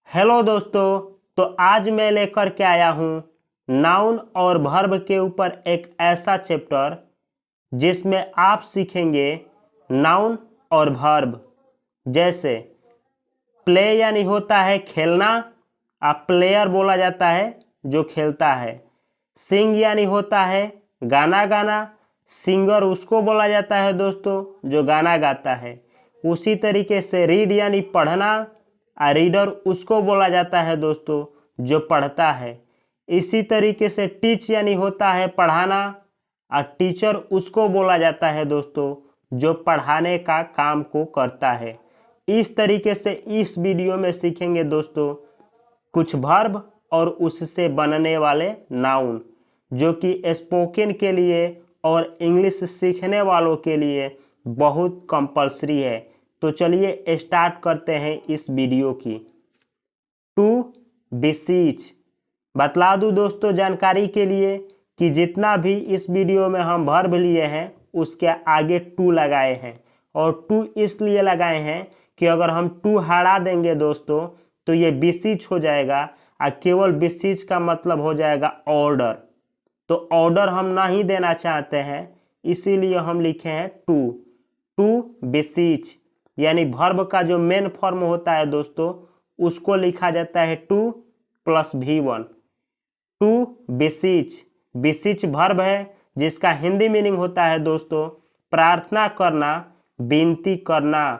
Hello दोस्तों। तो आज मैं लेकर के आया हूँ नाउन और वर्ब के ऊपर एक ऐसा चैप्टर जिसमें आप सीखेंगे नाउन और वर्ब। जैसे प्ले यानी होता है खेलना, आप प्लेयर बोला जाता है जो खेलता है। सिंग यानी होता है गाना गाना, सिंगर उसको बोला जाता है दोस्तों जो गाना गाता है। उसी तरीके से रीड यानी पढ़ना, रीडर उसको बोला जाता है दोस्तों जो पढ़ता है। इसी तरीके से टीच यानी होता है पढ़ाना, और टीचर उसको बोला जाता है दोस्तों जो पढ़ाने का काम को करता है। इस तरीके से इस वीडियो में सीखेंगे दोस्तों कुछ वर्ब और उससे बनने वाले नाउन, जो कि स्पोकन के लिए और इंग्लिश सीखने वालों के लिए बहुत कंपलसरी है। तो चलिए स्टार्ट करते हैं इस वीडियो की। टू बिसीच, बतला दूं दोस्तों जानकारी के लिए कि जितना भी इस वीडियो में हम वर्ब लिए हैं उसके आगे टू लगाए हैं, और टू इसलिए लगाए हैं कि अगर हम टू हटा देंगे दोस्तों तो ये बिसीच हो जाएगा, और केवल बिसीच का मतलब हो जाएगा ऑर्डर। तो ऑर्डर हम नहीं देना चाहते हैं, इसीलिए हम लिखे हैं टू। टू बिसीच यानी वर्ब का जो मेन फॉर्म होता है दोस्तों उसको लिखा जाता है to plus V1। To beseech, beseech verb है जिसका हिंदी मीनिंग होता है दोस्तों प्रार्थना करना, विनती करना।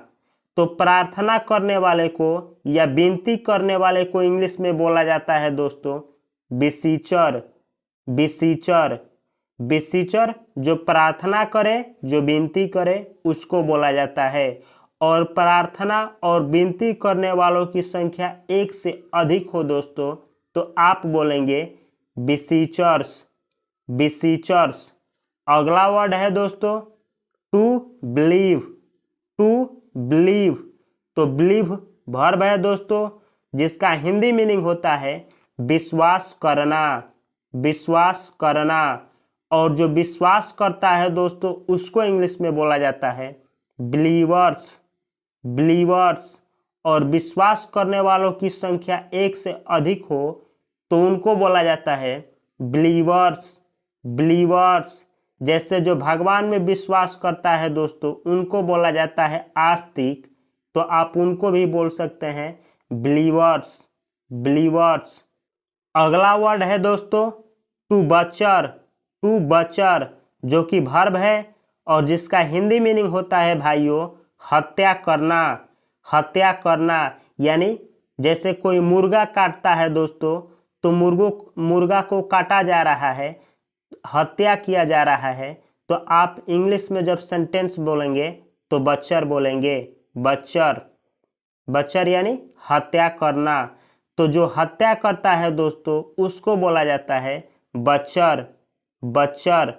तो प्रार्थना करने वाले को या विनती करने वाले को इंग्लिश में बोला जाता है दोस्तों बिसीचर। बिसीचर, बिसीचर जो प्रार्थना करे, जो विनती करे उसको बोला जाता है। और प्रार्थना और विनती करने वालों की संख्या एक से अधिक हो दोस्तों तो आप बोलेंगे बिसीचर्स। बिसीचर्स। अगला वर्ड है दोस्तों टू बिलीव। टू बिलीव, तो बिलीव वर्ब है दोस्तों जिसका हिंदी मीनिंग होता है विश्वास करना। विश्वास करना, और जो विश्वास करता है दोस्तों उसको इंग्लिश में बोला जाता है बिलीवर्स। बिलीवर्स। और विश्वास करने वालों की संख्या एक से अधिक हो तो उनको बोला जाता है बिलीवर्स। बिलीवर्स। जैसे जो भगवान में विश्वास करता है दोस्तों उनको बोला जाता है आस्तिक, तो आप उनको भी बोल सकते हैं बिलीवर्स। बिलीवर्स। अगला वर्ड है दोस्तों टू बचर। टू बचर जो कि वर्ब है और जिसका हिंदी मीनिंग होता है भाइयों हत्या करना। हत्या करना यानी जैसे कोई मुर्गा काटता है दोस्तों तो मुर्गा को काटा जा रहा है, हत्या किया जा रहा है, तो आप इंग्लिश में जब सेंटेंस बोलेंगे तो बचर बोलेंगे। बचर। बचर यानी हत्या करना। तो जो हत्या करता है दोस्तों उसको बोला जाता है बचर। बचर।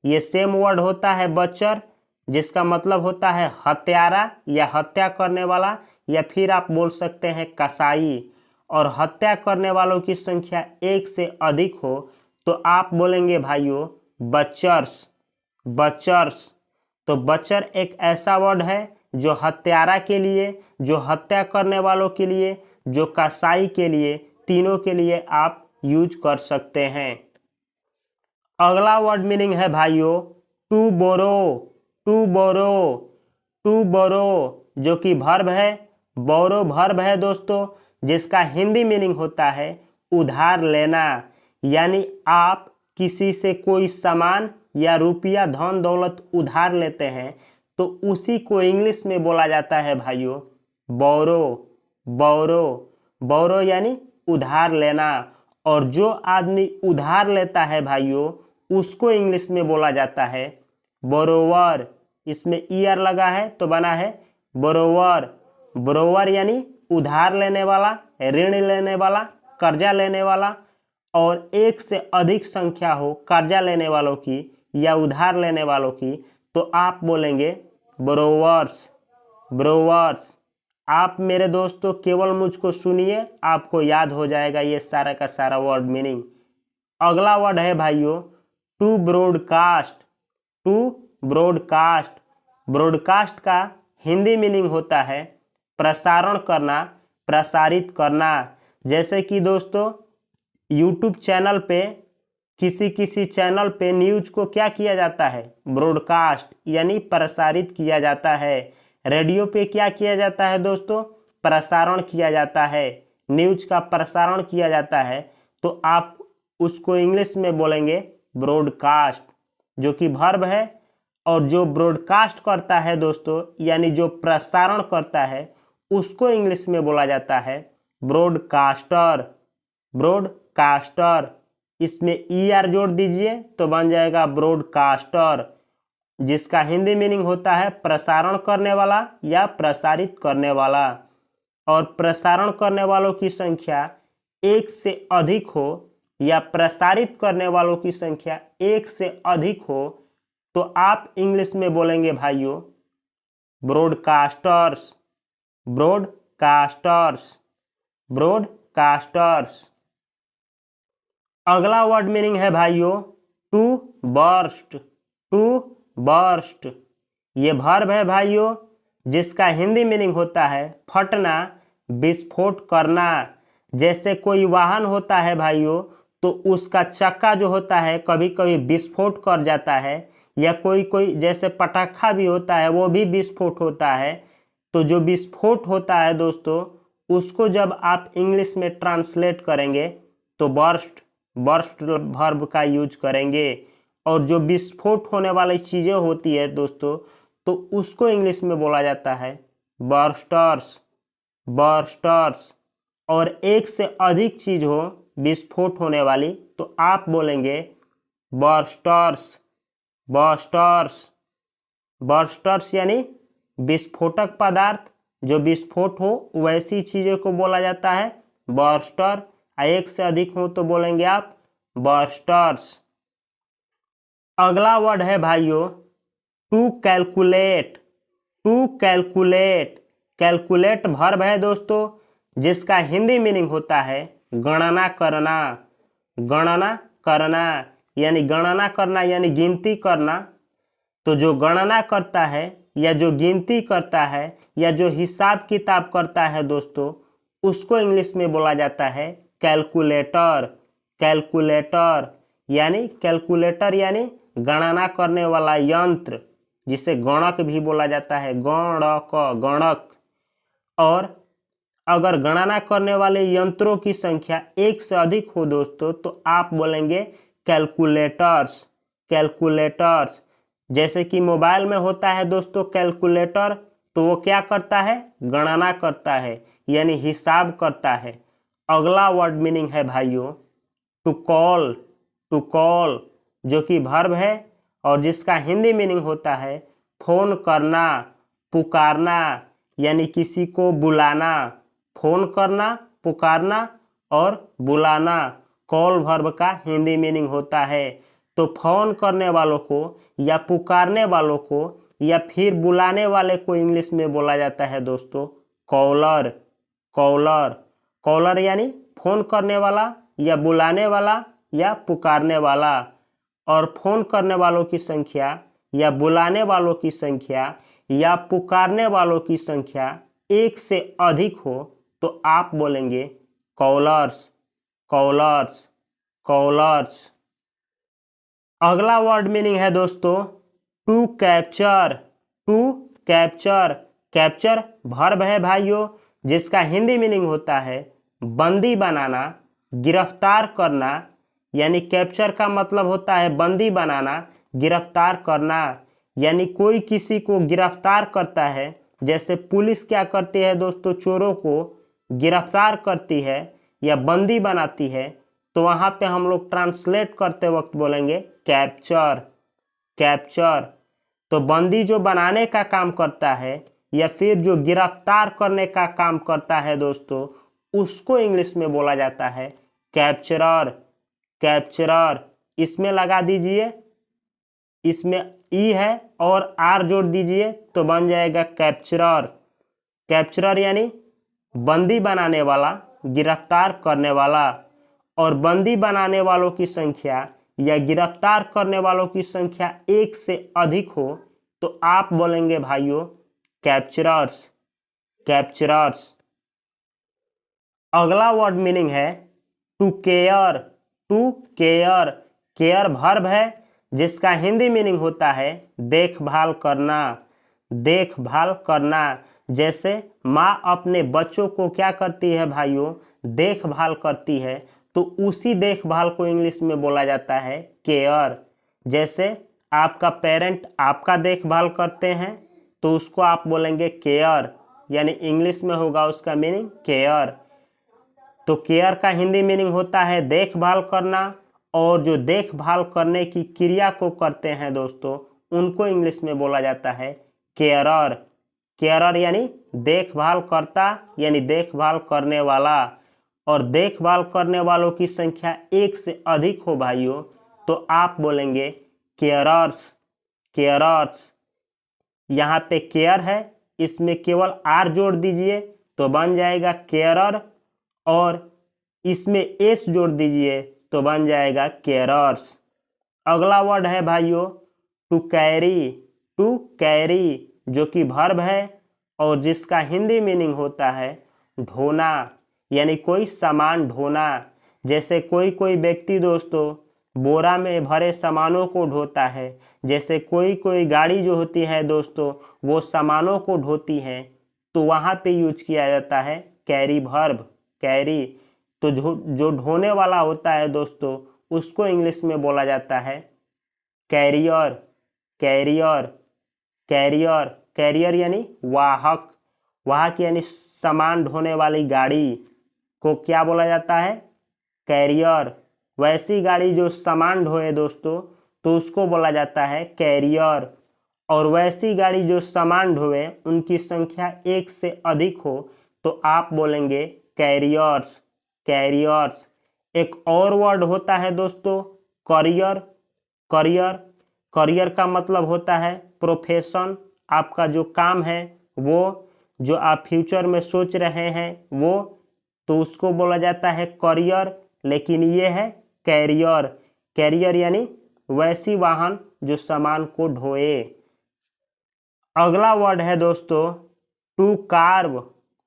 ये सेम वर्ड होता है बचर जिसका मतलब होता है हत्यारा या हत्या करने वाला, या फिर आप बोल सकते हैं कसाई। और हत्या करने वालों की संख्या एक से अधिक हो तो आप बोलेंगे भाइयों बचर्स। बचर्स। तो बचर एक ऐसा वर्ड है जो हत्यारा के लिए, जो हत्या करने वालों के लिए, जो कसाई के लिए, तीनों के लिए आप यूज कर सकते हैं। अगला वर्ड मीनिंग है भाइयों to borrow. To borrow. To borrow जो कि वर्ब है। बोरो वर्ब है दोस्तों जिसका हिंदी मीनिंग होता है उधार लेना। यानी आप किसी से कोई सामान या रुपया धन दौलत उधार लेते हैं तो उसी को इंग्लिश में बोला जाता है भाइयों बोरो। बोरो। बोरो यानी उधार लेना, और जो आदमी उधार लेता है भाइयों उसको इंग्लिश में बोला जाता है बोरोवर। इसमें ईयर लगा है तो बना है बोरोवर। बोरोवर यानी उधार लेने वाला, ऋण लेने वाला, कर्जा लेने वाला, और एक से अधिक संख्या हो कर्जा लेने वालों की या उधार लेने वालों की तो आप बोलेंगे बोरोवर्स। बोरोवर्स। आप मेरे दोस्तों केवल मुझको सुनिए, आपको याद हो जाएगा ये सारा का सारा वर्ड मीनिंग। अगला वर्ड है भाइयों to broadcast. To broadcast. Broadcast का हिंदी मीनिंग होता है प्रसारण करना, प्रसारित करना। जैसे कि दोस्तों यूट्यूब चैनल पे किसी चैनल पे न्यूज को क्या किया जाता है, ब्रॉडकास्ट यानी प्रसारित किया जाता है। रेडियो पे क्या किया जाता है दोस्तों, प्रसारण किया जाता है, न्यूज का प्रसारण किया जाता है। तो आप उसको इंग्लिश में बोलेंगे ब्रॉडकास्ट, जो कि वर्ब है। और जो ब्रॉडकास्ट करता है दोस्तों, यानी जो प्रसारण करता है, उसको इंग्लिश में बोला जाता है ब्रॉडकास्टर। ब्रॉडकास्टर, इसमें ER जोड़ दीजिए तो बन जाएगा ब्रॉडकास्टर, जिसका हिंदी मीनिंग होता है प्रसारण करने वाला या प्रसारित करने वाला। और प्रसारण करने वालों की संख्या एक से अधिक हो या प्रसारित करने वालों की संख्या एक से अधिक हो तो आप इंग्लिश में बोलेंगे भाइयों ब्रॉडकास्टर्स। Broadcasters, broadcasters. अगला वर्ड मीनिंग है भाइयों टू बर्स्ट। टू बर्स्ट, ये वर्ब है भाइयों, जिसका हिंदी मीनिंग होता है फटना, विस्फोट करना। जैसे कोई वाहन होता है भाइयों, तो उसका चक्का जो होता है कभी कभी विस्फोट कर जाता है, या कोई जैसे पटाखा भी होता है वो भी विस्फोट होता है। तो जो विस्फोट होता है दोस्तों, उसको जब आप इंग्लिश में ट्रांसलेट करेंगे तो बर्स्ट वर्ब का यूज करेंगे। और जो विस्फोट होने वाली चीज़ें होती है दोस्तों, तो उसको इंग्लिश में बोला जाता है बर्स्टर्स। बर्स्टर्स। और एक से अधिक चीज हो विस्फोट होने वाली तो आप बोलेंगे बर्स्टर्स। बर्स्टर्स, बर्स्टर्स यानी विस्फोटक पदार्थ, जो विस्फोट हो वैसी चीज़ों को बोला जाता है बर्स्टर। एक से अधिक हो तो बोलेंगे आप बर्स्टर्स। अगला वर्ड है भाइयों to calculate. To calculate, calculate verb है दोस्तों, जिसका हिंदी मीनिंग होता है गणना करना। गणना करना यानी गणना करना यानी गिनती करना। तो जो गणना करता है या जो गिनती करता है या जो हिसाब किताब करता है दोस्तों, उसको इंग्लिश में बोला जाता है कैलकुलेटर। कैलकुलेटर यानी गणना करने वाला यंत्र, जिसे गणक भी बोला जाता है, गणक, गणक। और अगर गणना करने वाले यंत्रों की संख्या एक से अधिक हो दोस्तों, तो आप बोलेंगे कैलकुलेटर्स। कैलकुलेटर्स, जैसे कि मोबाइल में होता है दोस्तों कैलकुलेटर, तो वो क्या करता है, गणना करता है यानी हिसाब करता है। अगला वर्ड मीनिंग है भाइयों टू कॉल। टू कॉल, जो कि वर्ब है और जिसका हिंदी मीनिंग होता है फोन करना, पुकारना यानी किसी को बुलाना। फोन करना, पुकारना और बुलाना कॉल वर्ब का हिंदी मीनिंग होता है। तो फोन करने वालों को या पुकारने वालों को या फिर बुलाने वाले को इंग्लिश में बोला जाता है दोस्तों कॉलर। कॉलर, कॉलर यानी फोन करने वाला या बुलाने वाला या पुकारने वाला। और फोन करने वालों की संख्या या बुलाने वालों की संख्या या पुकारने वालों की संख्या एक से अधिक हो तो आप बोलेंगे कॉलर्स। Callers, callers. अगला वर्ड मीनिंग है दोस्तों to capture. To capture, capture verb है भाइयों, जिसका हिंदी मीनिंग होता है बंदी बनाना, गिरफ्तार करना। यानी कैप्चर का मतलब होता है बंदी बनाना, गिरफ्तार करना। यानी कोई किसी को गिरफ्तार करता है, जैसे पुलिस क्या करती है दोस्तों, चोरों को गिरफ्तार करती है या बंदी बनाती है, तो वहाँ पे हम लोग ट्रांसलेट करते वक्त बोलेंगे कैप्चर। कैप्चर, तो बंदी जो बनाने का काम करता है या फिर जो गिरफ्तार करने का काम करता है दोस्तों, उसको इंग्लिश में बोला जाता है कैप्चरर। कैप्चरर, इसमें लगा दीजिए, इसमें ई है और आर जोड़ दीजिए तो बन जाएगा कैप्चरर। कैप्चरर यानी बंदी बनाने वाला, गिरफ्तार करने वाला। और बंदी बनाने वालों की संख्या या गिरफ्तार करने वालों की संख्या एक से अधिक हो तो आप बोलेंगे भाइयों कैप्चरर्स। कैप्चरर्स। अगला वर्ड मीनिंग है to care. To care, care verb है जिसका हिंदी मीनिंग होता है देखभाल करना। देखभाल करना, जैसे माँ अपने बच्चों को क्या करती है भाइयों, देखभाल करती है, तो उसी देखभाल को इंग्लिश में बोला जाता है केयर। जैसे आपका पेरेंट आपका देखभाल करते हैं तो उसको आप बोलेंगे केयर, यानी इंग्लिश में होगा उसका मीनिंग केयर। तो केयर का हिंदी मीनिंग होता है देखभाल करना, और जो देखभाल करने की क्रिया को करते हैं दोस्तों उनको इंग्लिश में बोला जाता है केयरर। केयरर यानी देखभाल करता, यानी देखभाल करने वाला। और देखभाल करने वालों की संख्या एक से अधिक हो भाइयों तो आप बोलेंगे केयरर्स। केयरर्स, यहाँ पे केयर है, इसमें केवल आर जोड़ दीजिए तो बन जाएगा केयरर, और इसमें एस जोड़ दीजिए तो बन जाएगा केयरर्स। अगला वर्ड है भाइयों टू कैरी। टू कैरी जो कि वर्ब है और जिसका हिंदी मीनिंग होता है ढोना, यानी कोई सामान ढोना। जैसे कोई कोई व्यक्ति दोस्तों बोरा में भरे सामानों को ढोता है, जैसे कोई कोई गाड़ी जो होती है दोस्तों वो सामानों को ढोती है, तो वहाँ पे यूज किया जाता है कैरी वर्ब, कैरी। तो जो ढोने वाला होता है दोस्तों उसको इंग्लिश में बोला जाता है कैरियर। कैरियर, कैरियर, कैरियर यानी वाहक। वाहक यानी सामान ढोने वाली गाड़ी को क्या बोला जाता है, कैरियर। वैसी गाड़ी जो सामान ढोए दोस्तों तो उसको बोला जाता है कैरियर। और वैसी गाड़ी जो सामान ढोए उनकी संख्या एक से अधिक हो तो आप बोलेंगे कैरियर्स। कैरियर्स। एक और वर्ड होता है दोस्तों करियर। करियर, करियर का मतलब होता है प्रोफेशन, आपका जो काम है वो, जो आप फ्यूचर में सोच रहे हैं वो, तो उसको बोला जाता है करियर। लेकिन ये है कैरियर। कैरियर यानी वैसी वाहन जो सामान को ढोए। अगला वर्ड है दोस्तों to carve.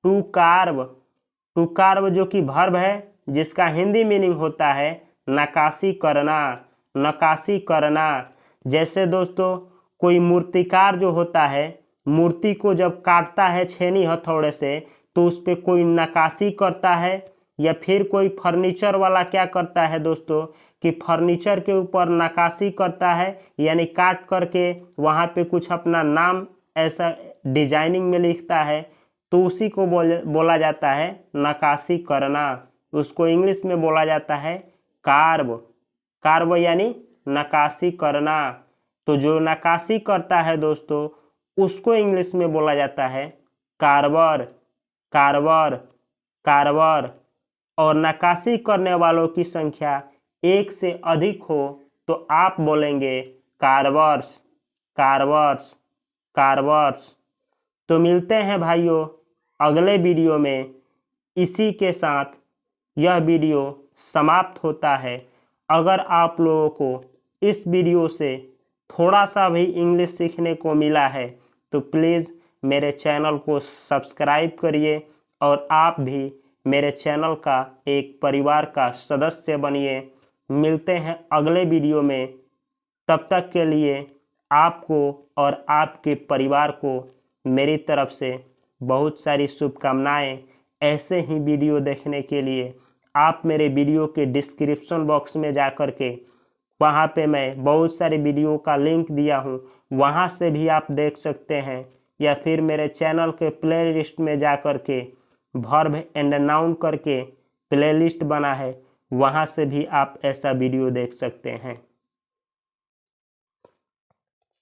To carve. To carve जो कि वर्ब है जिसका हिंदी मीनिंग होता है नक्काशी करना। नक्काशी करना, जैसे दोस्तों कोई मूर्तिकार जो होता है मूर्ति को जब काटता है छेनी हथौड़े से तो उस पर कोई नक्काशी करता है, या फिर कोई फर्नीचर वाला क्या करता है दोस्तों कि फर्नीचर के ऊपर नक्काशी करता है, यानी काट करके वहाँ पे कुछ अपना नाम ऐसा डिजाइनिंग में लिखता है, तो उसी को बोला जाता है नक्काशी करना। उसको इंग्लिश में बोला जाता है कार्व। कार्व यानी नक्काशी करना। तो जो नक्काशी करता है दोस्तों उसको इंग्लिश में बोला जाता है कार्वर। Carver, Carver. और नक्काशी करने वालों की संख्या एक से अधिक हो तो आप बोलेंगे कार्वर्स। कार्वर्स, कार्वर्स। तो मिलते हैं भाइयों अगले वीडियो में। इसी के साथ यह वीडियो समाप्त होता है। अगर आप लोगों को इस वीडियो से थोड़ा सा भी इंग्लिश सीखने को मिला है तो प्लीज़ मेरे चैनल को सब्सक्राइब करिए और आप भी मेरे चैनल का एक परिवार का सदस्य बनिए। मिलते हैं अगले वीडियो में। तब तक के लिए आपको और आपके परिवार को मेरी तरफ से बहुत सारी शुभकामनाएं। ऐसे ही वीडियो देखने के लिए आप मेरे वीडियो के डिस्क्रिप्शन बॉक्स में जा कर के वहाँ पे मैं बहुत सारे वीडियो का लिंक दिया हूँ, वहाँ से भी आप देख सकते हैं, या फिर मेरे चैनल के प्लेलिस्ट में जा कर के वर्ब एंड नाउन करके प्लेलिस्ट बना है, वहाँ से भी आप ऐसा वीडियो देख सकते हैं।